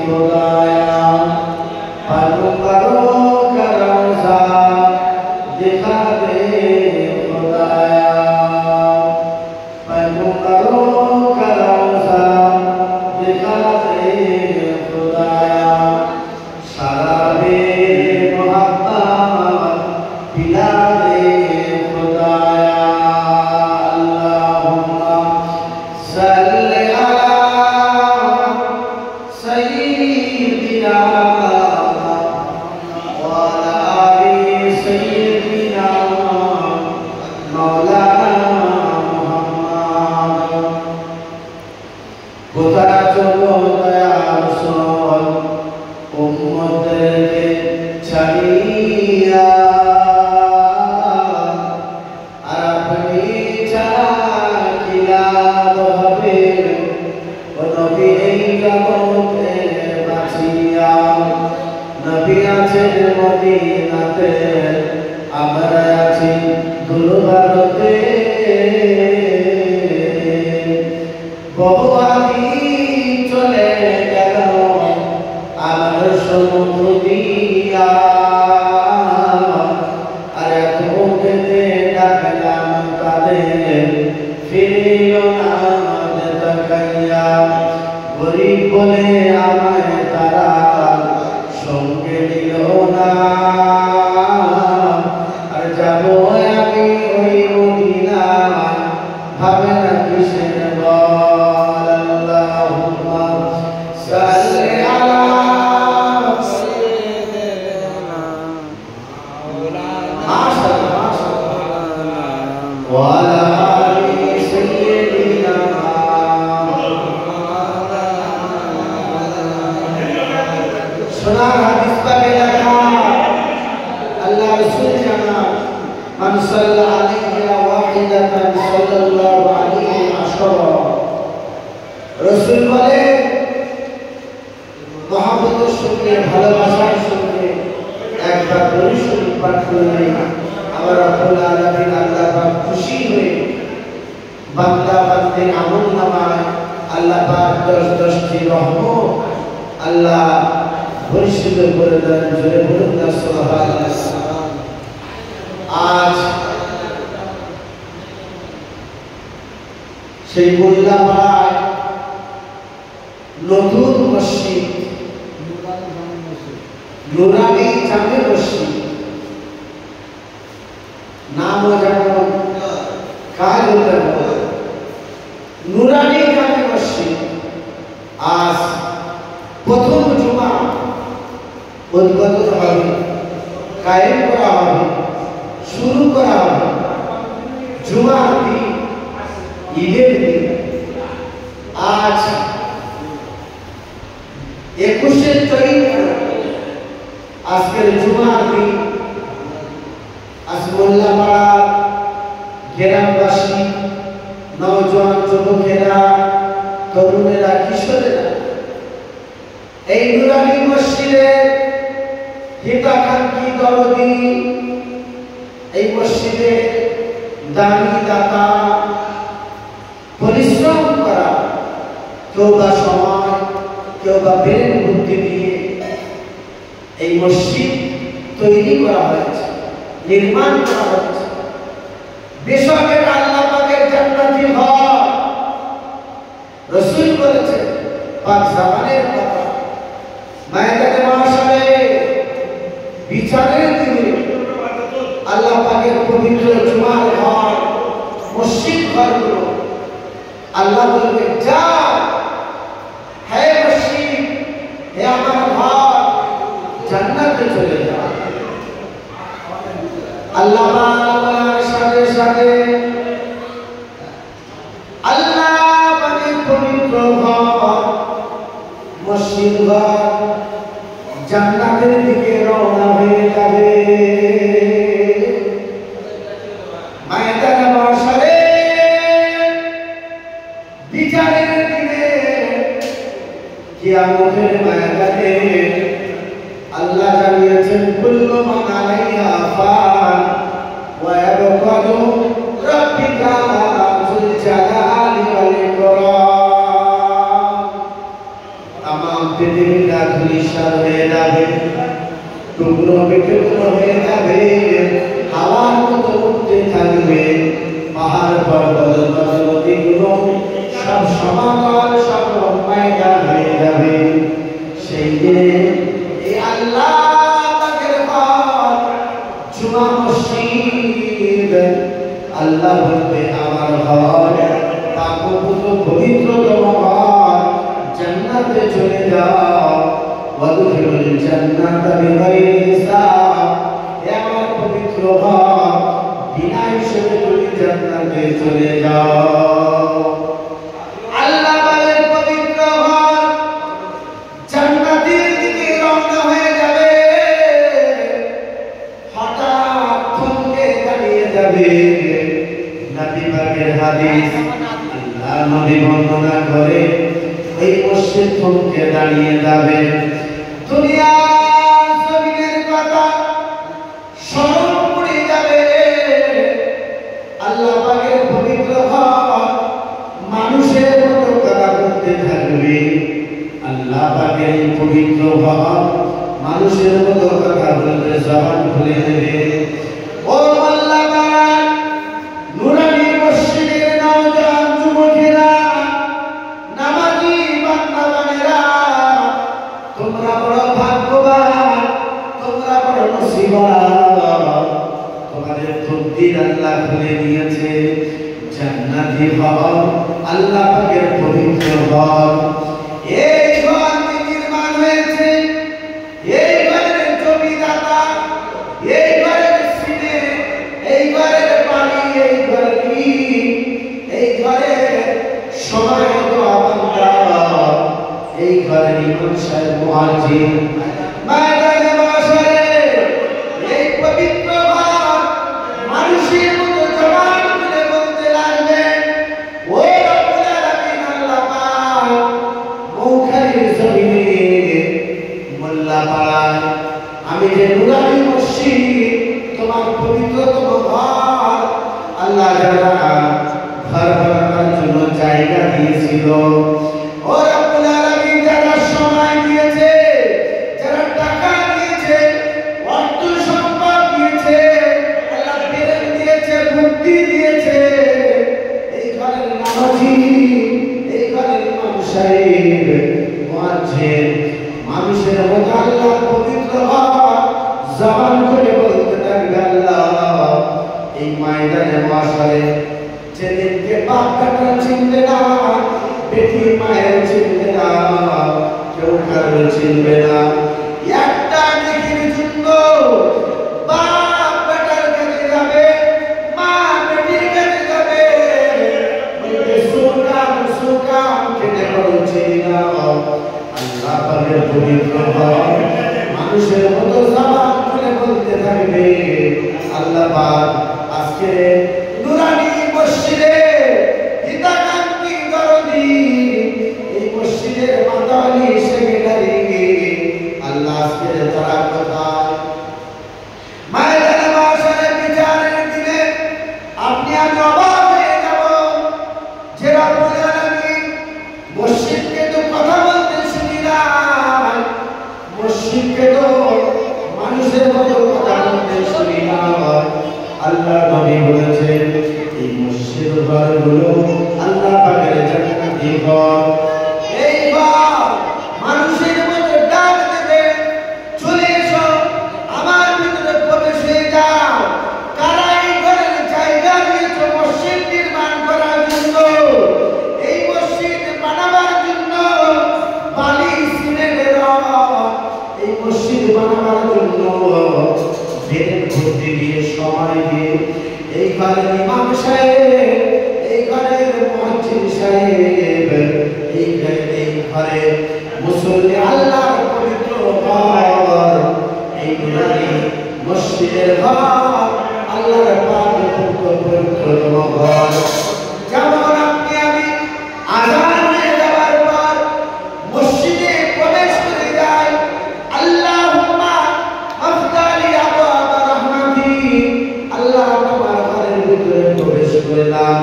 खुदाया फनु करो करम सा दिखा दे खुदाया फनु करो करम सा दिखा दे खुदाया शराबे मोहब्बत पिला दे खुदाया अल्लाहुम्मा सल्ली अला सय्यिदिना व अला आलि सय्यिदिना मौलाना मुहम्मद कोथाय चलो दया रसूल उम्मतके छड़िया আর আপনি চাকিলাদ হবে ও নবী এই জগতে বাঁচিয়া নবী আছেন মদিনাতে আমরা আছি দূর ভারতে বহু আগে চলে গেল আমার সমুদ্র দিয়া আর এত মুখেতে ডাকলাম তাদের ফিরিল না আমাদের তাকাইয়া গরিব বলে আমায় তারা সঙ্গে নিল না আর যাবো আমি ওই মদিনায় ভাবে না কিসের বল আল্লাহুম্মা সাল্লি আলা সাইয়্যিদিনা মাওলানা ওয়া আলা আলি সাইয়্যিদিনা সোনার হাদিস পাকে লেখা আল্লাহ রাসূল জানান মান সাল্লা আলাইহি ওয়াহিদাতান সাল্লাল্লাহু আলাইহি আশরা রাসূল বলে মহব্বতের সঙ্গে ভালোবাসার সঙ্গে একবার দরুদ শরীফ পাঠ করলে আমার রব্বুল আলামিন আল্লাহ পাক খুশি হয়ে বান্দা বান্দির আমলনামায় আল্লাহ পাক 10টি রহমত আল্লাহ পরিশুদ্ধ করে দেন জোরে বলুন না সুবহানাল্লাহ আজ সেই মোল্লাপাড়ায় নতুন মসজিদ নুরানি জামে মসজিদ নামও যেমন কাজও তেমন নুরানি জামে মসজিদ আজ প্রথম জুমা উদ্বোধন হবে কায়েম করা হবে শুরু করা হবে জুমার দিন ঈদের দিন আজ 21শে চৈত্র আজকের জুমার দিন আজ মোল্লাপাড়া গ্রামবাসী নওজোয়ান যুবকেরা তরুণেরা কিশোরেরা এই নুরানি মসজিদে হিতাকাঙ্ক্ষী দরদি এই মসজিদে দানি দাতা পরিশ্রম করা কেউ বা সময় কেউ বা ব্রেন বুদ্ধি দিয়ে এই মসজিদ তৈরি করা হয়েছে নির্মাণ করা হয়েছে বেশকের আল্লাহ পাকের জান্নাতি ঘর রাসূল বলেছেন পাক জামানের কথা ময়দানে মাশারে বিচারের দিনে আল্লাহ পাকের পবিত্র জুমার ঘর মসজিদ ঘরগুলো আল্লাহ বলবে যা হে মসজিদ হে আমার ঘর জান্নাতে চলে যা আল্লাহ বলার সাথে সাথে আল্লাহ পাকের পবিত্র ঘর মসজিদ ঘর জান্নাতের দিকে রওনা হয়ে যাবে ময়দানে মাশারে বিচারের দিনে কিয়ামতের ময়দানে আল্লাহ জানিয়েছেন কুল্লু মান আলাইহা ফান ওয়া ইয়াবকা রাব্বিকা যুল জালালি ওয়াল ইকরাম পৃথিবীটা ধূলিসাৎ হয়ে যাবে, টুকরো বিটুকরো হয়ে যাবে, হাওয়ার মতো উঠতে থাকবে, পাহাড় পর্বত নদীগুলো সব সমাতল, সব ময়দান হয়ে যাবে। সেই দিনে এই আল্লাহ পাকের ঘর জুমা মসজিদ, আল্লাহ বলবে আমার ঘর, পাকপবিত্র পবিত্রতম ঘর, জান্নাতে চলে যাও, ওয়াদখুলুল জান্নাতা বিগাইরি হিসাব। এ আমার পবিত্র ঘর, বিনা হিসেবে তুমি জান্নাতে চলে যাও। আল্লাহ বলেন পবিত্র ঘর জান্নাতের দিকে রওনা হয়ে যাবে, হঠাৎ থমকে দাঁড়িয়ে যাবে। নবী পাকের হাদিস, আল্লাহ নবী বর্ণনা করে এই মসজিদ থমকে দাঁড়িয়ে যাবে। দুনিয়ার জমিনের কথা স্মরণ পড়ে যাবে। আল্লাহ পাকের পবিত্র ঘর মানুষের মতো কথা বলতে থাকবে। আল্লাহ পাকের পবিত্র ঘর মানুষের মতো কথা বলতে জবান খুলে দেবে। ও আল্লাহ পাক, নুরানি মসজিদের নওজোয়ান যুবকেরা, নামাজি বান্দা-বান্দারা, তোমরা বড় ভাগ্যবান, তোমরা বড় নসিবওয়ালা। তোমাদের তকদীর আল্লাহ খুলে দিয়েছে। জান্নাতি ঘর, আল্লাহ পাকের পবিত্র ঘর। এই ঘর নির্মাণ হয়েছে, এই ঘরের জমিদাতা, এই ঘরের সিনে, এই ঘরের পানি, এই ঘরের এই ঘরের সময় বান্দা, এই ঘরের ইমাম সাহেব মুয়াজ্জিন, ময়দানে মাশারে এই পবিত্র ঘর মানুষের মতো জবান খুলে বলতে লাগবে, ও রব্বুল আলামিন আল্লাহ পাক, মৌখারীর জমিনে মোল্লাপাড়ায় আমি যে নুরানি মসজিদ, তোমার পবিত্রতম ঘর, আল্লাহ যারা ঘর বানানোর জন্য জায়গা দিয়েছিল, ও রব্বুল আলামিন যারা সময় দিয়েছে, যারা টাকা দিয়েছে, অর্থ সম্পদ দিয়েছে, আল্লাহ প্রেম দিয়েছে, বুদ্ধি দিয়েছে, এই ঘরের নামাজি, এই ঘরের ইমাম সাহেব মুয়াজ্জিন, মানুষের মতো আল্লাহর পবিত্র ঘর জবান করে বলতে থাকবে আল্লাহ। এই ময়দানে মাশারে যেদিনকে বাপ বেটা চিনবে না, বেটি মায়ের চিনবে না, কেউ কারো চিনবে না, একটা নেকির জন্য বাপ বেটার কাছে যাবে, মা বেটির কাছে যাবে, বলবে সুকাম সুকাম কেটে বলছি না। আল্লাহ পাকের পবিত্র ঘর মানুষের মতো জবান খুলে বলতে থাকবে আল্লাহ পাক আজকে নুরানি মসজিদে হিতাকাঙ্ক্ষী দরদি, এই মসজিদের মাদানী সেক্রেটারি, আল্লাহ আজকে তারা কোথায়? ময়দানে মাশারে বিচারের দিনে আপনি আমি অবাক হয়ে যাব যে রব্বুল আলামিন মসজিদকে তো কথা বলতে শুনি না, মসজিদকে তো মানুষের মতো কথা বলতে শুনি না। আল্লাহ নবী বলেছেন এই মসজিদ ঘরগুলো আল্লাহ পাকের জান্নাতি ঘর। এই ঘর মানুষের মতো ডাক দেবে, চলে এসো আমার ভিতরে প্রবেশ হয়ে যাও। কারা এই ঘরের জায়গা দিয়েছো মসজিদ নির্মাণ করার জন্য, এই মসজিদ বানাবার জন্য, বালি সিমেন্টের এই মসজিদ বানাবার জন্য বেদ ভর্তি দিয়ে সময় দিয়ে এই ঘরের ইমাম সাহেব, এই ঘরের মুয়াজ্জিন সাহেব, এই ঘরে মুসল্লি আল্লাহর পবিত্র ঘর, এই নুরানি মসজিদের ঘর, আল্লাহর পাক পবিত্রতম ঘর। যেমন আপনি আমি আযান হয়ে যাবার পর মসজিদে প্রবেশ করে যাই, আল্লাহুম্মা আফতালি আবওয়াব রাহমাতি, আল্লাহ তোমার ঘরের ভিতরে প্রবেশ করলাম।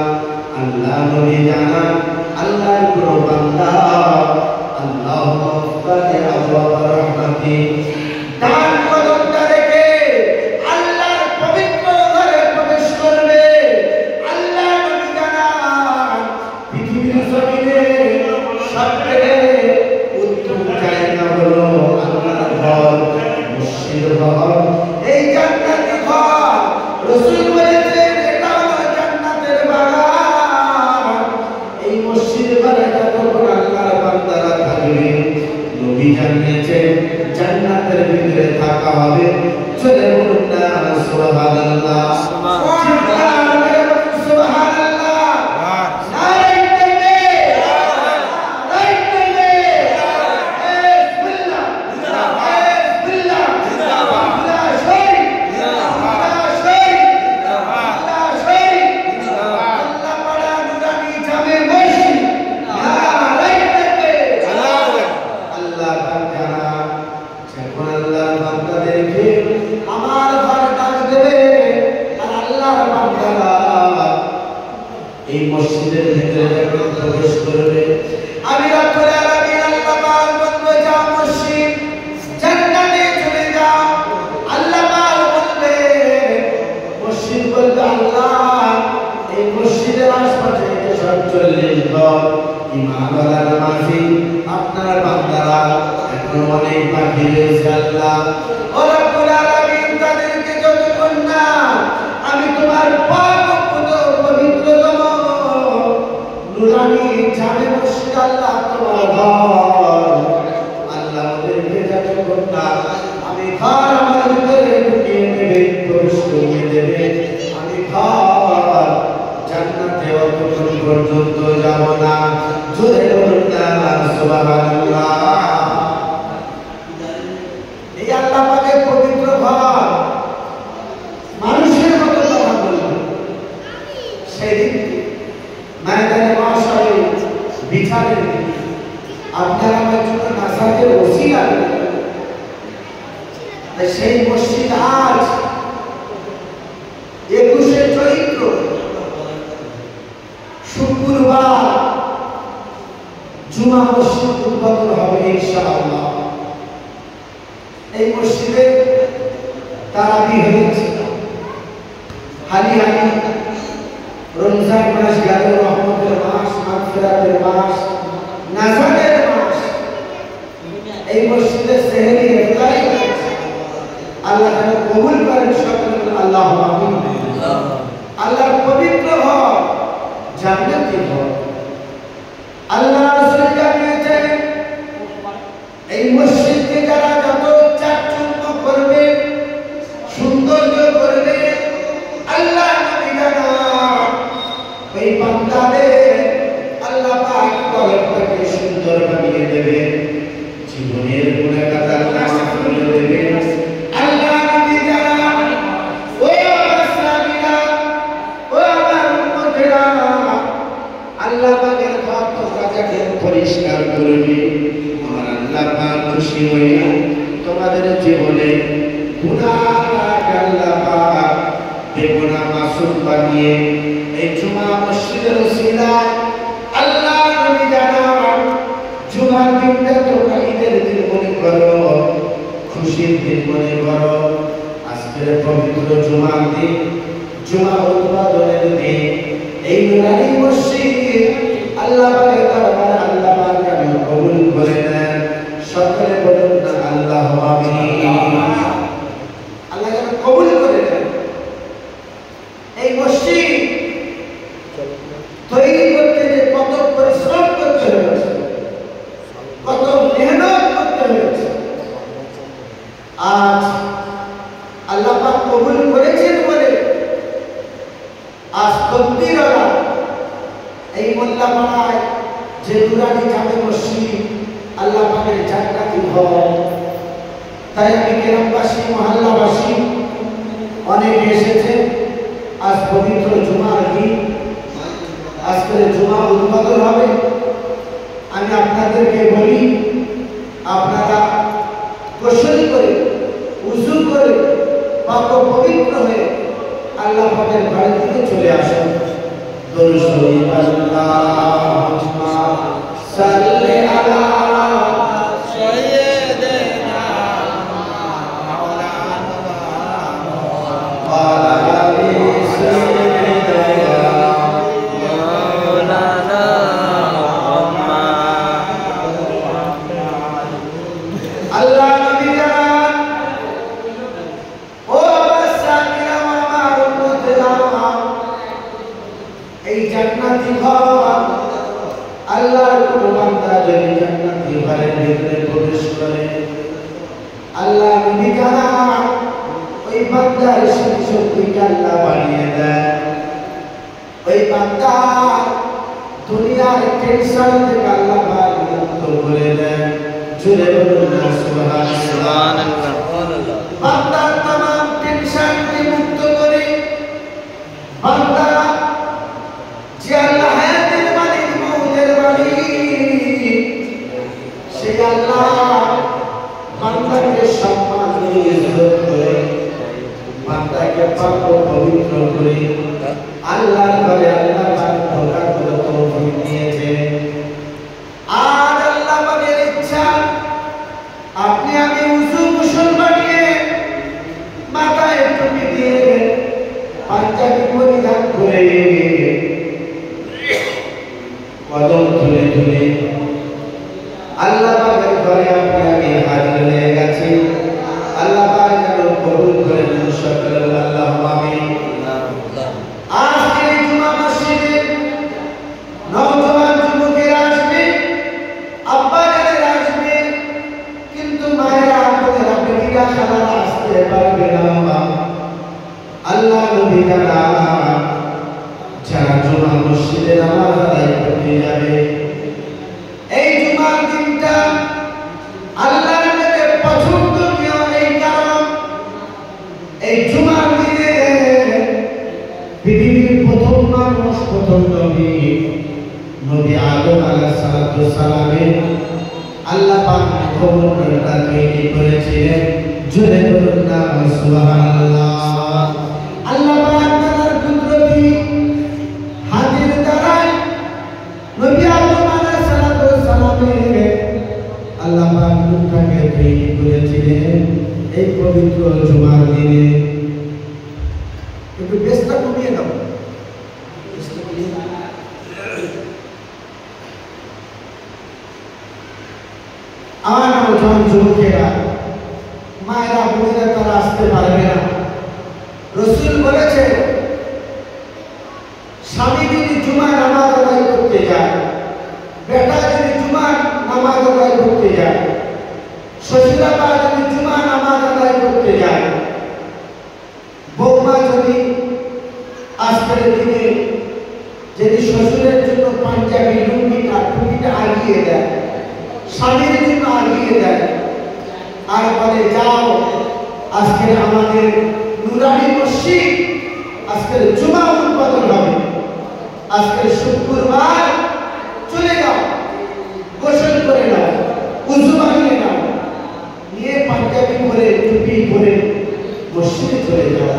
আল্লাহ নবী জানান আল্লাহর কোন বান্দা আল্লাহুম্মা আল্লাহকে আবওয়াব রহমতি ডান কদমটা রেখে আল্লাহর পবিত্র ঘরে প্রবেশ করবে। আল্লাহ নবী জানান পৃথিবীর জমিনে সবথেকে উত্তম জায়গা হলো আল্লাহর ঘর, মসজিদ ঘর। এই জান্নাতি ঘর রাসূল বলেছেন এটা হলো জান্নাতের বাগান। এই মসজিদ ঘরে যখন আল্লাহর বান্দারা থাকবে, নবী জানিয়েছেন জান্নাতের ভিতরে থাকা হবে। চলে বলুন না সুবহানাল্লাহ, এই মসজিদের ভিতরে যখন প্রবেশ করবে, আমি রব্বুল আলামিন আল্লাহ পাক বলবে যাও মসজিদ, জান্নাতে চলে যাও। আল্লাহ পাক বলবে, মসজিদ বলবে আল্লাহ এই মসজিদের আশপাশে 47 ঘর ইমামওয়ালা নামাজি আপনার বান্দারা এখনো অনেক বাকি রয়েছে। আল্লাহ ও রব্বুল আলামিন তাদেরকে যতক্ষণ না আমি তোমার পাক পবিত্রতম নুরানি জামে মসজিদ আল্লাহ তোমার ঘর, আল্লাহ ওদেরকে যতক্ষণ না আমি ঘর আমার ভিতরে ঢুকিয়ে দেবে, প্রবেশ করিয়ে দেবে, আমি ঘর জান্নাতে অতক্ষণ পর্যন্ত যাব না। জোরে বলুন না সুবহানাল্লাহ। এই আল্লাহ পাকের পবিত্র ঘর মানুষের মতো কথা বলবে। সেদিন ময়দানে মাশারে বিচারের দিন আপনারা আমার জন্য নাসাতের ওসিলা করবেন। সেই মসজিদ আজ 21শে চৈত্র শুক্রবার জুমা মসজিদ উদ্বোধন হবে ইনশাআল্লাহ। এই মসজিদে তারাবি হয়েছে, হালি হালি রমজান মাস গেল, রহমতের মাস, মাগফিরাতের মাস, নাজাতের মাস। এই মসজিদে সেহরি ইফতারি হয়েছে। আল্লাহ যেন কবুল করেন সকলে আল্লাহুম্মা আমিন। আল্লাহর পবিত্র ঘর জান্নাতি ঘর। আল্লাহ রাসূল জানিয়েছেন এই মসজিদকে যারা যত চাকচুক্য করবে, সৌন্দর্য করবে, আল্লাহ নবী জানান ওই বান্দাদের আল্লাহ পাক কলবটাকে সুন্দর বানিয়ে দেবে, জীবনের গুনাহগার মাফ করে দেবে। আল্লাহ নবী জানান ও আমার সাহাবীরা, ও আমার উম্মতেরা, আল্লাহ পাকের ঘর তোমরা যখন পরিষ্কার করবে, আমার আল্লাহ পাক খুশি হয়ে তোমাদের জীবনে গুনাহকে আল্লাহ পাক বেগুনাহ মাসুম বানিয়ে এই জুমা মসজিদের ওসিলায় আল্লাহ নবী জানান জুমার দিনটা তোমরা ঈদের দিন মনে করো, খুশির দিন মনে করো। আজকের পবিত্র জুমার দিন, জুমা উদ্বোধনের দিন, এই নুরানি মসজিদ আল্লাহ পাকের দরবারে আল্লাহ পাক যেন কবুল করে নেন। সকলে বলুন না আল্লাহুম্মা আমিন। আল্লাহ যেন কবুল করে নেন। এই মসজিদ তৈরি করতে যে কত পরিশ্রম করতে হয়েছে, কত মেহনত করতে হয়েছে, আজ আল্লাহ পাক কবুল করেছেন বলে আজ তকবীরওয়ালা এই মোল্লাপাড়ায় যে নুরানি জামে মসজিদ আল্লাহ পাকের জান্নাতি ঘর। তাই আমি গ্রামবাসী, মহল্লাবাসী অনেক এসেছে। আজ পবিত্র জুমার দিন, আজকে জুমা উদ্বোধন হবে। আমি আপনাদেরকে বলি, আপনারা গোসল করে, উযু করে, পাক পবিত্র হয়ে আল্লাহ পাকের বাড়ি থেকে চলে আসুন। দরুদ শরীফ আল্লাহুম্মা সাল্লি আলা আল্লাহ নবী জানান, ও বাদশাহরা আমার উম্মতেরা, এই জান্নাতি ঘর, আল্লাহর কোন বান্দা যদি জান্নাতি ঘরের ভিতরে প্রবেশ করে, আল্লাহ নবী জানান ওই বান্দার শক্তিকে আল্লাহ বাড়িয়ে দেয়। ওই বান্দা দুনিয়ার টেনশন থেকে আল্লাহ মুক্ত করে দেয়। জুড়ে বলুন না সুবহানাল্লাহ। বান্দার तमाम টেনশন থেকে মুক্ত করে বান্দা যে আল্লাহ হায়াতের মালিক, মৌতের মালিক, সেই আল্লাহ বান্দাকে সম্মান দিয়ে ইজ্জত করে বান্দাকে পাক ও পবিত্র করে আল্লাহর ঘরে আল্লাহ পাক ঢোকার তৌফিক দিয়েছে। আর আল্লাহ পাকের ইচ্ছা আপনি আমি উযু গোসল বানিয়ে মাথায় টুপি দিয়ে পাঞ্জাবি পরিধান করে কদম তুলে তুলে আল্লাহ পাকের ঘরে আপনি আমি হাজির হয়ে গেছি। আল্লাহ পাক যেন কবুল করেন সকলে আল্লাহুম্মা আমিন। আজকে জুমা মসজিদে নওজোয়ান যুবকেরা আসবে, আব্বাজানেরা আসবে, কিন্তু মায়েরা আপনারা বেটিরা খালারা আসতে পারবে না। আল্লাহ নবী জানান যারা জুমা মসজিদে নামাজ আদায় করতে যাবে, এই জুমার দিনটা আল্লাহর কাছে পছন্দনীয়। এই কারণ এই জুমার দিনে পৃথিবীর প্রথম মানুষ, প্রথম নবী আদম আলাইহিস সালামের আল্লাহ পাক খবরটা তৈরি করেছিলেন। জোরে বলুন না সুবহানাল্লাহ। আল্লাহ পাক তার কুদরতি হাতের দ্বারাই নবী আদম আলাইহিস সালামের আল্লাহ পাক মুখটাকে তৈরি করেছিলেন এই পবিত্র জুমার দিনে। একটু বেশটা কমিয়ে দাও। আমার নওজোয়ান যুবকেরা, মায়েরা বোনেরা, তারা আসতে পারবে না। রাসূল বলেছে স্বামী যদি জুমার নামাজ আদায় করতে যায়, বেটা যদি জুমার নামাজ আদায় করতে যায়, শ্বশুরাবা যদি জুমার নামাজ আদায় করতে যায়, বৌমা যদি আজকের দিনে যদি শ্বশুরের জন্য পাঞ্জাবি লুঙ্গিটা টুপিটা আগিয়ে দেয়, স্বামীর জন্য আগিয়ে দেয়, আর বলে যাও আজকে আমাদের নুরানি মসজিদ আজকের জুমা উদ্বোধন হবে, আজকের শুক্রবার চলে যাও, গোসল করে নাও, উযু বানিয়ে নাও, নিয়ে পাঞ্জাবি পরে টুপি পরে মসজিদে চলে যাও।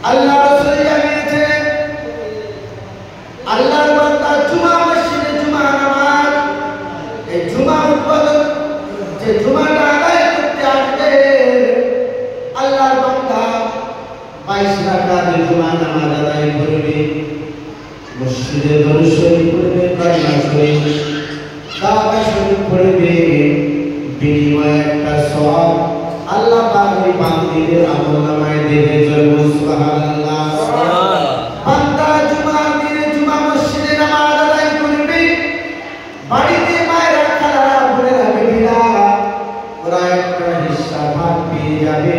আল্লাহ রাসূল জানিয়েছেন আল্লাহর বান্দা জুমা মসজিদে জুমা নামাজ, এই জুমা উদ্বোধন যে জুমাটা আদায় করতে আসবে, আল্লাহর বান্দা 22 রাকাত জুমা নামাজ আদায় করবে, মসজিদে দরুদ শরীফ পড়বে, কালিমা শরীফ, কাবা শরীফ পড়বে, বিনিময়ে একটা সওয়াব আল্লাহ পাক ওই বান্দাদের আমলনামায় দেবে। জয় সুবহানাল্লাহ। বান্দা জুমার দিনে জুমা মসজিদে নামাজ আদায় করবে, বাড়িতে মায়েরা খালারা বোনেরা বেটিরা ওরা একটা হিস্সা ভাগ পেয়ে যাবে।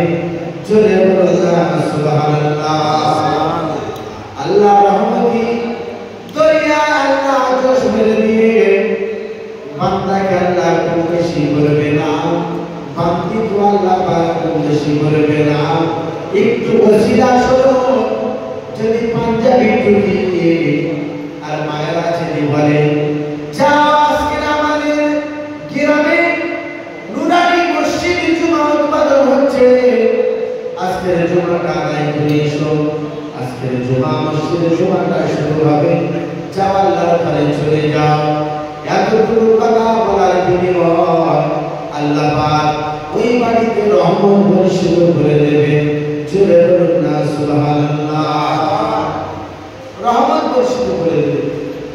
জোরে বলুন সুবহানাল্লাহ। আল্লাহ রহমতি দরিয়া আল্লাহ জোশ মেরে দিয়ে বান্দাকে আল্লাহ কম বেশি করবে না, বান্দি তো আল্লাহ পাক কম বেশি করবে না। একটু ওসিলা স্বরূপ যদি পাঞ্জাবি টুপি দিয়ে আর মায়েরা যদি বলে যাও আজকে আমাদের গ্রামে নুরানি মসজিদে জুমা উদ্বোধন হচ্ছে, আজকের জুমাটা আদায় করে এসো, আজকের জুমা মসজিদে জুমাটা শুরু হবে, যাও আল্লাহর ঘরে চলে যাও। এতটুকু কথা বলার বিনিময় আল্লাহ পাক ওই বাড়িতে রহমত বর্ষিত করে দেবেন।